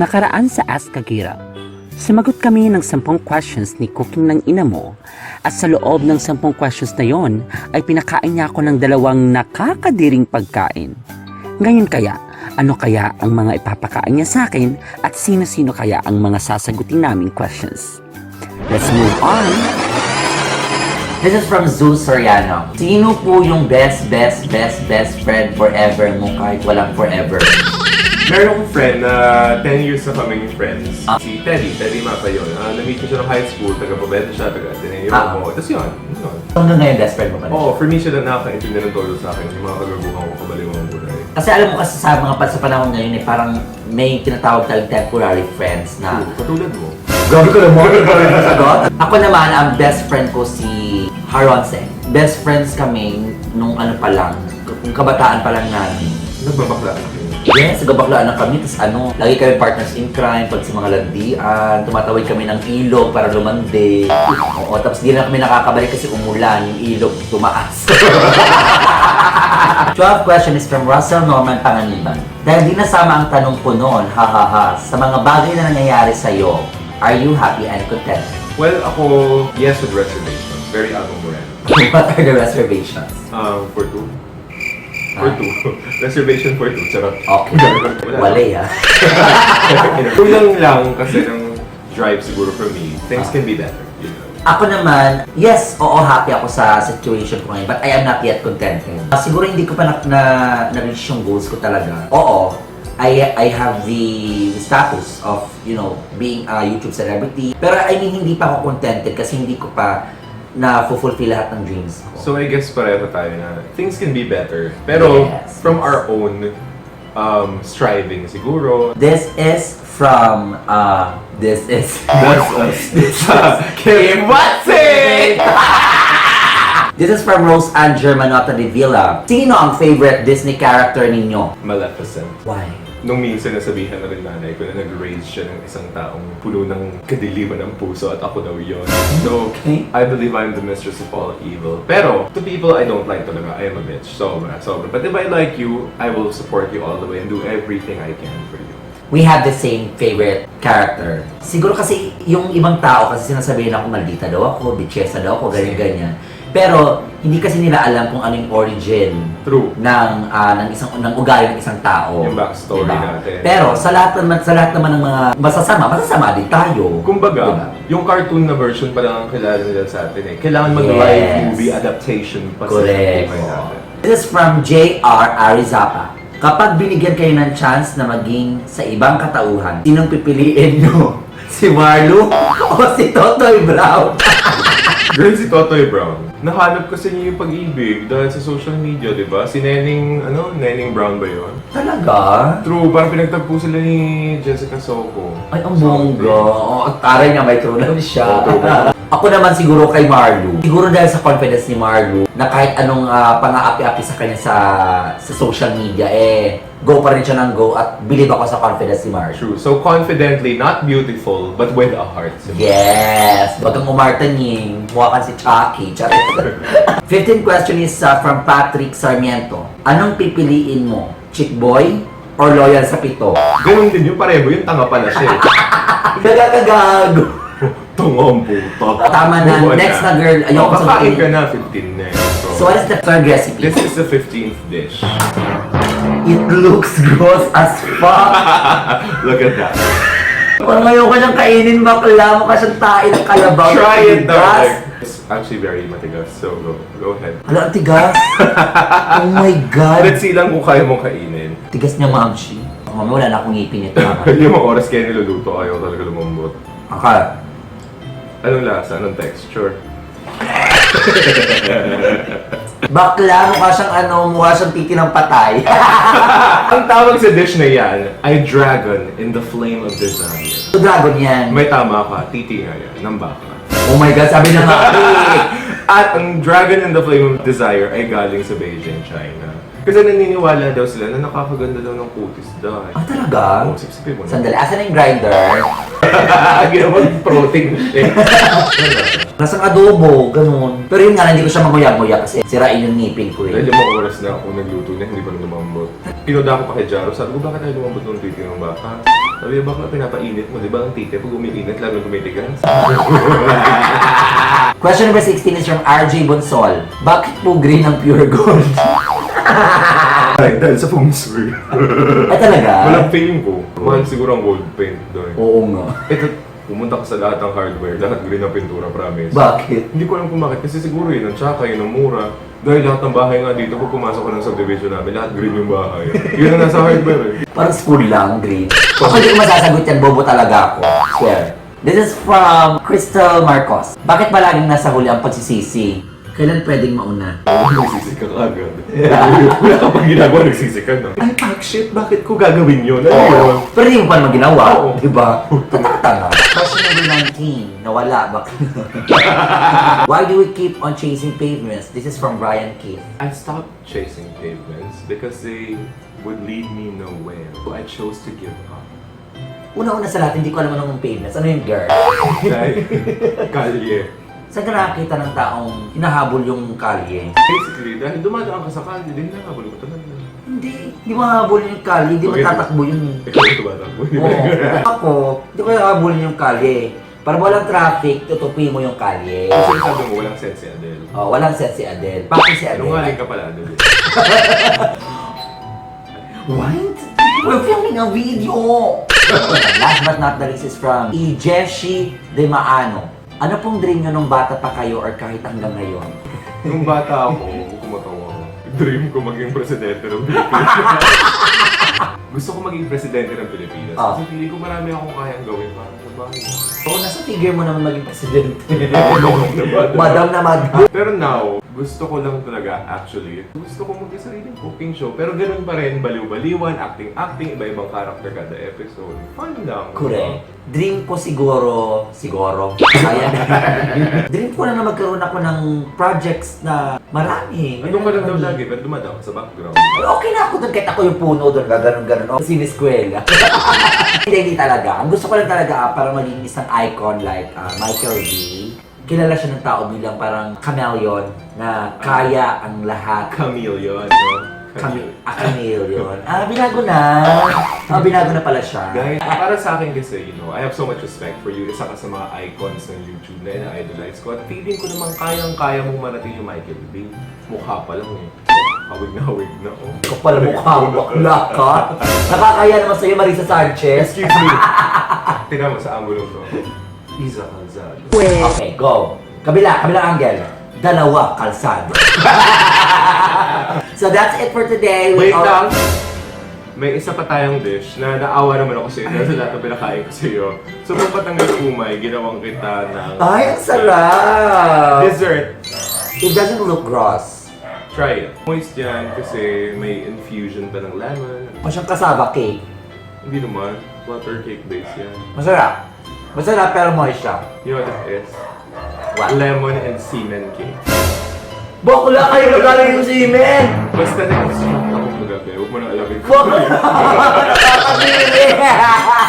Nakaraan sa Ask Kagira, sumagot kami ng 10 questions ni Cooking ng ina mo at sa loob ng 10 questions na yon ay pinakain niya ako ng 2 nakakadiring pagkain. Ngayon kaya, ano kaya ang mga ipapakain niya sa akin at sino-sino kaya ang mga sasagutin naming questions? Let's move on! This is from Zeus Soriano. Sino po yung best friend forever mo kahit walang forever? Meron kong friend na 10 years na kaming friends. Si Teddy Mapa yun. Na-meet ko siya ng high school, taga-Pabete siya, taga-Ateneo mo. Tapos yun. Hanggang ngayon, best friend mo pa rin? Oo, for me siya na nakaka-intindi ng todo sa akin. Yung mga kagaguhan ko, kabaliwang buhay. Kasi alam mo kasi sa mga sa panahon ngayon eh, parang may tinatawag tayong temporary friends na... Katulad mo. Grabe ko lang mo, sagot. Ako naman, ang best friend ko si Haronse. Best friends kami nung ano pa lang, nung kabataan pa lang namin. Nagbabakla ka. Yes, nagabaklaan na kami, tapos lagi kami partners in crime, pag sa mga lagdian, tumatawid kami ng ilog para lumandi. Oo, tapos di na kami nakakabalik kasi umulan, yung ilog tumaas. 12th question is from Russell Norman Panganiban. Dahil di nasama ang tanong ko noon, sa mga bagay na nangyayari sa'yo, are you happy and content? Well, ako, yes with reservations. Very Agong Moreno. What are the reservations? For 2. For 2. Reservation for 2. Charot. Okay. Wala ha. Kulang lang kasi ng drive siguro for me. Things can be better. You know? Ako naman, yes, oo, happy ako sa situation ko ngayon, but I am not yet contented. Siguro hindi ko pa na-reach yung goals ko talaga. Oo, I have the status of, you know, being a YouTube celebrity. Pero I mean, hindi pa ako contented kasi hindi ko pa na-fulfill lahat ng dreams ko. So I guess pareho tayo na things can be better. Pero Yes, from our own striving siguro. This is from, this is... That's us. Kim Watson! This is from Rose Ann Germanota de Villa. Sino ang favorite Disney character ninyo? Maleficent. Why? Nung minsan nasabihan na rin nanay ko na nag-raise siya ng isang taong puno ng kadiliman ng puso at ako daw yun. So, Okay. I believe I'm the mistress of all evil. Pero, to people I don't like talaga, I am a bitch. Sobra. But if I like you, I will support you all the way and do everything I can for you. We have the same favorite character. Siguro kasi yung ibang tao kasi sinasabihin ako maldita daw ako, bitchesa daw ako, ganyan-ganyan. Pero hindi kasi nila alam kung ano yung origin True. ng ugali ng isang tao. Yung backstory natin. Pero sa lahat naman ng mga masasama din tayo. Kumbaga, Diba? yung cartoon na version pa lang ang kilala nila sa atin eh. Kailangan mag-live movie adaptation pa sa Correct. buhay natin. This is from J.R. Arizapa. Kapag binigyan kayo ng chance na maging sa ibang katauhan, sinong pipiliin nyo? Si Marlo o si Totoy Brown? Girl, si Totoy Brown. Nahanap kasi niya yung pag-ibig dahil sa social media, di ba? Si Neneng Brown ba yun? Talaga? True, parang pinagtagpo sila ni Jessica Soho. Ay, ang bongga. Oh, ang taray niya, may true love siya. Oo. Ako naman siguro kay Marlo. Siguro dahil sa confidence ni Marlo, na kahit anong pang-aapi-api sa kanya sa social media, go pa rin siya ng go at believe ako sa confidence ni Marlo. True. So confidently, not beautiful, but with a heart. Yes! Wag kang umartanying. Mukha kang si Chucky. 15th question is from Patrick Sarmiento. Anong pipiliin mo? Chick boy or loyal sa pito? Ganun din yung pareho, yung tanga pala siya. Nagkakagago. Tungong puto. Tama na. Buwan Next na girl. Ayoko sa Kakain ka na, 15 na. So what is the third recipe? This is the 15th dish. It looks gross as fuck. Look at that. Parang ngayon ka nang kainin, bakla mo ka siyang tain ng kalabaw. Try it though. Tigas. It's actually very matigas, so go ahead. Hala, ang tigas. Oh my God. Let's see lang kung kaya mong kainin. Tigas niya, Mamshi. Mami, wala na akong ngipin ito. Yung mga oras kaya niluluto, ayaw talaga lumambot. Akala. Anong lasa? Anong texture? Bakla, mukha siyang titi ng patay. Ang tawag sa dish na yan ay dragon in the flame of desire. So, dragon yan. May tama ka, titi nga yan, ng baka. Oh my God, sabi na nga. At ang dragon in the flame of desire ay galing sa Beijing, China. Kasi naniniwala daw sila na nakakaganda daw ng kutis daw. Ah, talaga? Oo, sipsipin mo na. Sandali, asan na yung grinder? Ginawang protein shake. Nasang adobo, ganun. Pero yun nga, hindi ko siya manguya-nguya kasi sirain yung ngipin ko Dahil eh. 5 oras na ako nagluto na, hindi pa rin lumambot. Pinoda ko pa kay Jaro, sabi ko, bakit tayo lumambot ng titi ng baka? Sabi niya, bakit pinapainit mo? Di ba ang titi, pag umiinit, lalo tumitigas? Question number 16 is from RJ Bonsol. Bakit po green ang pure gold? Ay, dahil sa feng shui. Ay talaga? Walang fame ko. Mahal siguro ang gold paint doon. Oo nga. Ito, pumunta ka sa lahat ng hardware, lahat green ang pintura, promise. Bakit? Hindi ko alam kung bakit, kasi siguro yun ang tsaka, yun ang mura. Dahil lahat ng bahay nga dito, pag pumasok ko ng subdivision namin, lahat green yung bahay. Yun ang nasa hardware eh. Parang school lang, green. Ako hindi ko masasagot yan, bobo talaga ako. Swear. This is from Crystal Marcos. Bakit ba laging nasa huli ang pagsisisi? Kailan pwedeng mauna? Nagsisi ka agad. Wala ka pang ginagawa, nagsisi ka na. Ay, fuck shit, bakit ko gagawin yun? Ano yun? Pero hindi mo pa naman ginawa, Oo. diba? Tatanga. Question number 19. Nawala. Bakit? Why do we keep on chasing pavements? This is from Brian Keith. I stopped chasing pavements because they would lead me nowhere. So I chose to give up. Una-una sa lahat, hindi ko alam anong pavements. Ano yung girl? Dahil, kalye. Saan ka nakakita ng taong hinahabol yung kalye? Basically, dahil dumadaan ka sa kalye, din nakabalo ko talaga. Hindi mo hahabulin yung kalye, hindi mo Okay. tatakbo yun. Ikaw yung tumatakbo, di ba? Oo. Ako, hindi ko hahabulin yung kalye. Para walang traffic, tutupi mo yung kalye. Kasi sabi mo, walang sense si Adele. Oh, walang set si Adele. Bakit si Adele? Nungaling ka pala, Adele. What? We're filming a video! Last but not the least is from Ijeshi De Maano. Ano pong dream nyo nung bata pa kayo or kahit hanggang ngayon? Nung bata ako, kumatawa ako. Dream ko maging presidente ng Pilipinas. Gusto ko maging presidente ng Pilipinas. Ah. Kasi pili ko marami akong kayang gawin para sa bahay. Oo, nasa figure mo naman maging presidente. Diba? Madam na madam. Pero now, gusto ko lang talaga, actually, gusto ko mag-sariling cooking show. Pero ganun pa rin, baliw-baliwan, acting-acting, iba-ibang character kada episode. Fun lang. Correct. Dream ko siguro, ayan. Dream ko na magkaroon ako ng projects na marami. Ano ka lang daw lagi, pero dumadaan ka sa background. Okay na ako doon, kahit ako yung puno doon, gano'n-gano'n. O, siniskwela. Hindi talaga. Ang gusto ko lang talaga para maging isang icon like Michael V. Kilala siya ng tao bilang parang chameleon na kaya ang lahat. Chameleon, no? Chameleon. Binago na. Binago na pala siya. Guys, para sa akin kasi, I have so much respect for you. Isa ka sa mga icons ng YouTube na ina-idolize ko. At feeling ko naman kayang-kaya mong marating yung Michael Bay. Mukha pa lang eh. Hawig na oh. Kapal mukha mo, bakla ka. Nakakaya naman sa'yo, Marisa Sanchez. Excuse me. Tingnan mo sa angulo to. Isa Calzado. Okay, go. Kabilang angle. Dalawa, kalsado. So that's it for today. Wait lang. May isa pa tayong dish na naawa naman ako sa'yo dahil sa lahat ng pinakain ko sa'yo. So kung patanggal umay, ginawan kita ng Ay, ang sarap! dessert. It doesn't look gross. Try it. Moist yan kasi may infusion pa ng lemon. Masyang kasaba cake. Hindi naman. Butter cake base yan. Masarap. Masarap pero moist siya. You know what it is? What? Lemon and semen cake. Bakla kayo nagaling yung semen! Basta next week ako magabi. Huwag mo nang alamin ko. Bakla! Nakakabili!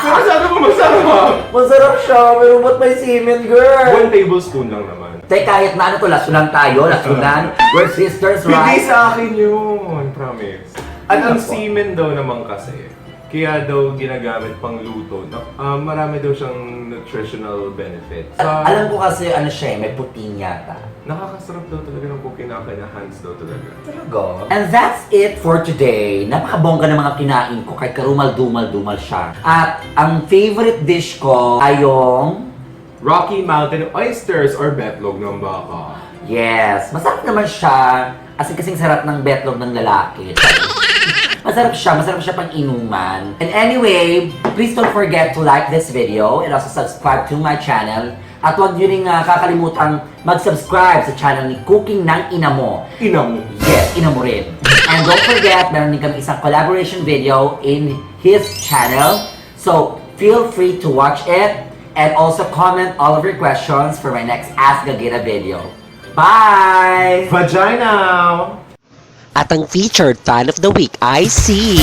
Pero sabi mo masarap! Masarap siya, pero ba't may semen, girl? 1 tablespoon lang naman. Tay, kahit na ano to, lasunan tayo, lasunan. We're sisters, Hindi right? sa akin yun, promise. At ang semen daw naman kasi, kaya daw ginagamit pang luto. Marami daw siyang nutritional benefits. Alam ko kasi ano siya, may puting yata. Nakakasarap daw talaga ng cooking na hands daw talaga. Talaga? And that's it for today. Napakabongga ng mga kinain ko kahit karumal-dumal-dumal siya. At ang favorite dish ko ay yung... Rocky Mountain oysters or betlog ng baka. Yes, masarap naman siya. As in kasing sarap ng betlog ng lalaki. Masarap siya pang inuman. And anyway, please don't forget to like this video and also subscribe to my channel. At huwag nyo rin kakalimutang mag-subscribe sa channel ni Cooking ng Ina Mo. Ina mo. Yes, ina mo rin. And don't forget, meron din kami isang collaboration video in his channel. So, feel free to watch it and also comment all of your questions for my next Ask Gagita video. Bye! Vagina! At ang featured fan of the week ay si...